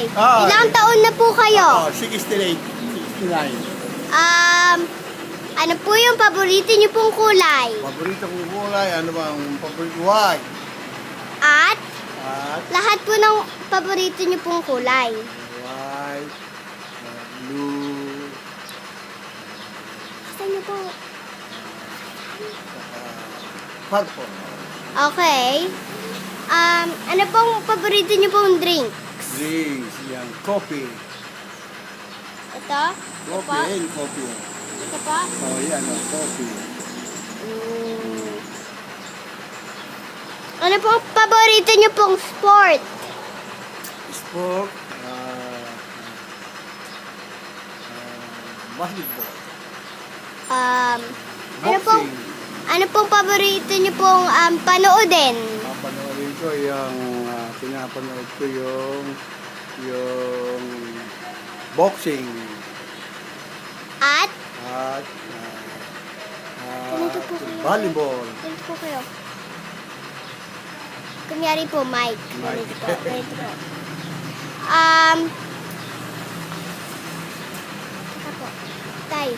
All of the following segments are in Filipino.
Tay, Ah, ilang taon na po kayo? 68, 69. Ano po yung paborito niyo pong kulay? Paborito kong kulay, ano bang paborito? White. At At lahat po ng paborito niyo pong kulay. white, blue, Saan niyo po? purple. Okay. Ano pong paborito niyo pong drinks? Drinks, yan, coffee. Ito? Coffee, and coffee. Ito po? Oh, yan, coffee. Ano pong paborito niyo pong sport? Sport, basketball. Boxing. Ano pong paborito niyo pong panoodin? Papanoodin ko yung, pinapanood ko yung boxing. At At ganito po kayo. volleyball. Ganito po kayo. Kunyari po, Mike. Ganito po. Ganito po. Saka po. Tay.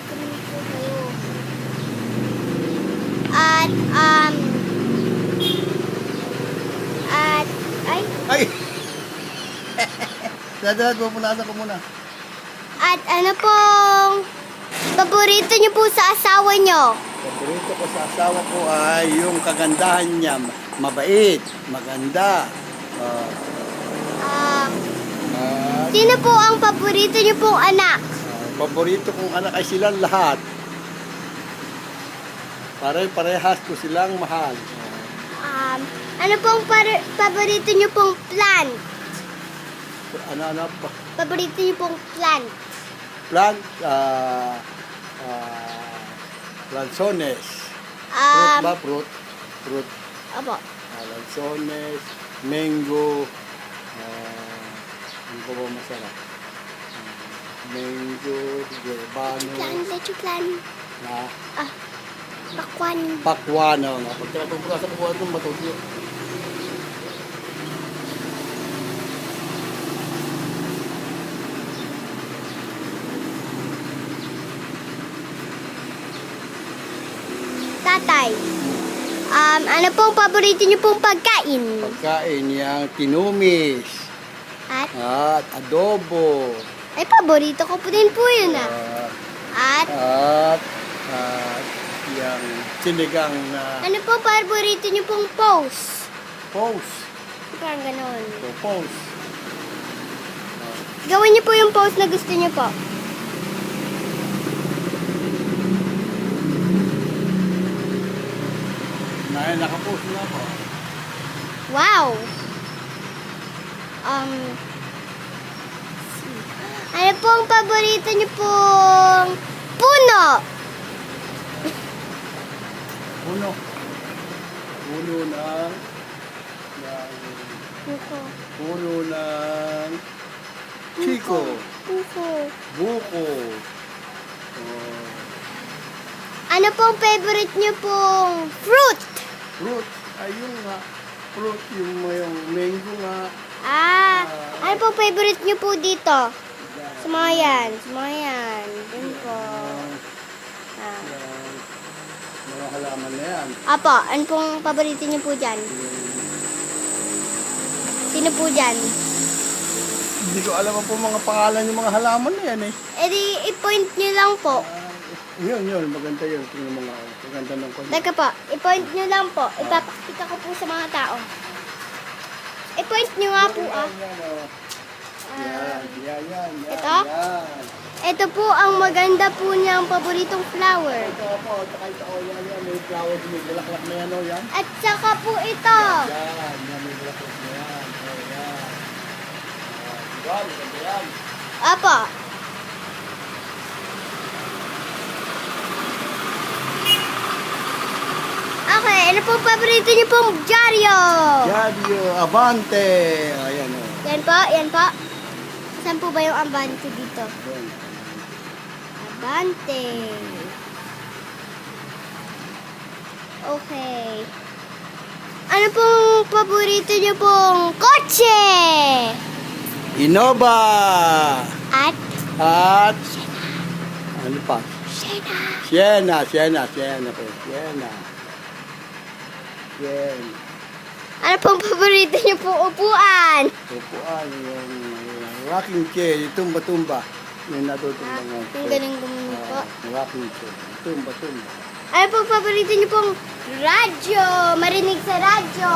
Ganito po kayo. At, ay, Ay! Dadalad mo, punasan ko muna. at ano pong paborito niyo po sa asawa niyo? Paborito ko sa asawa ko ay yung kagandahan niya. Mabait, maganda. Sino po ang paborito niyo pong anak? Paborito kong anak ay silang lahat. Pare-parehas ko silang mahal. Ano pong paborito niyo pong plant? Ano, Paborito niyo pong plant? plant, lanzones. Fruit ba? Fruit. Opo. Lanzones, mango, ano pa ba masarap? Mango, guavano, Lechu-plan. Pakwan. pakwano. Pagkakapagpura sa buwan ng matutyo. Tatay. Ano pong paborito niyo pong pagkain? Pagkain yung tinumis At, at adobo. ay paborito ko po din po yun At, At yung sinigang na ano pong paborito niyo pong pose? pose. Parang ganon. Pose. Gawin niyo po yung pose na gusto niyo po. Nakapost na ako. Wow! Ano pong paborito niyo pong puno? Puno. Puno ng Buko. puno ng chiko. Buko. Buko. Oh, Ano pong favorite niyo pong fruit? fruit. Ayun nga. Fruit yung mango nga. Ano pong favorite niyo po dito? Sa mga yan. Dun po. Yan. Mga halaman na yan. Apo, ano pong paborito niyo po dyan? Sino po dyan? Hindi ko alam po mga pangalan ng mga halaman na yan eh. E di, i-point niyo lang po. Yun. Maganda yun. Tingnan mga maganda ng kanya. Teka po, i-point niyo lang po. Ipapakita ko po sa mga tao. I-point niyo nga po Yan. Ito? Ito po ang maganda po niyang paboritong flower. Ito po, tsaka ito, yan. May flowers, may bulaklak na yan, yan. At saka po ito. Yan, may bulaklak na yan. Yan. Diba, maganda yan. Apo. Okay, ano po paborito niyo pong dyaryo? Diario Avante. Ayan o. Yan po. Saan po ba yung Abante dito? Abante. Okay. Ano pong paborito niyo pong kotse? Innova. At At ano pa? Shena. Siena po. Siena. Ano pong paborito niyo pong upuan? Upuan, yung rocking chair, yung tumba-tumba. Yung natutumba nga. Ang galing gumawa po. Rocking chair. Tumba-tumba. Ano pong paborito niyo pong radyo? Marinig sa radyo.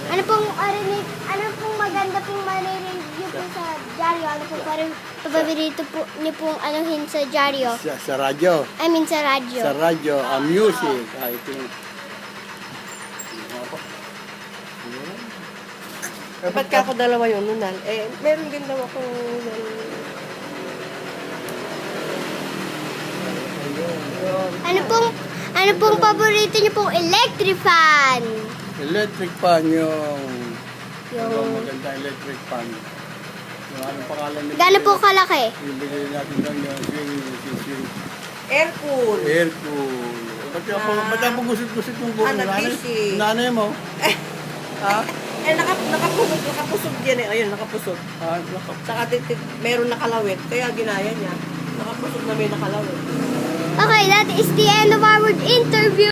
Ano pong maganda pong marinig niyo po sa dyaryo? Ano pong paborito po niyo pong anuhin sa dyaryo? Sa radyo. I mean sa radyo. Sa radyo, music. Kahit yung... Ba't ka ako dalawa yun, Nunal? Meron din daw akong... Ano pong paborito niyo pong electric fan? Electric fan yung... Yung maganda electric fan. Yung anong pangalan nito? gaano po kalaki? Yung binili natin lang yung swing. Aircool. Aircool. Ba't ako gusot-gusot yung buong nag-busy. nanay mo? Ha? Nakapusog yan eh. Ayun, nakapusog. Nako. Saka meron nakalawit. Kaya ginaya niya. Nakapusog na may nakalawit. Okay, that is the end of our interview.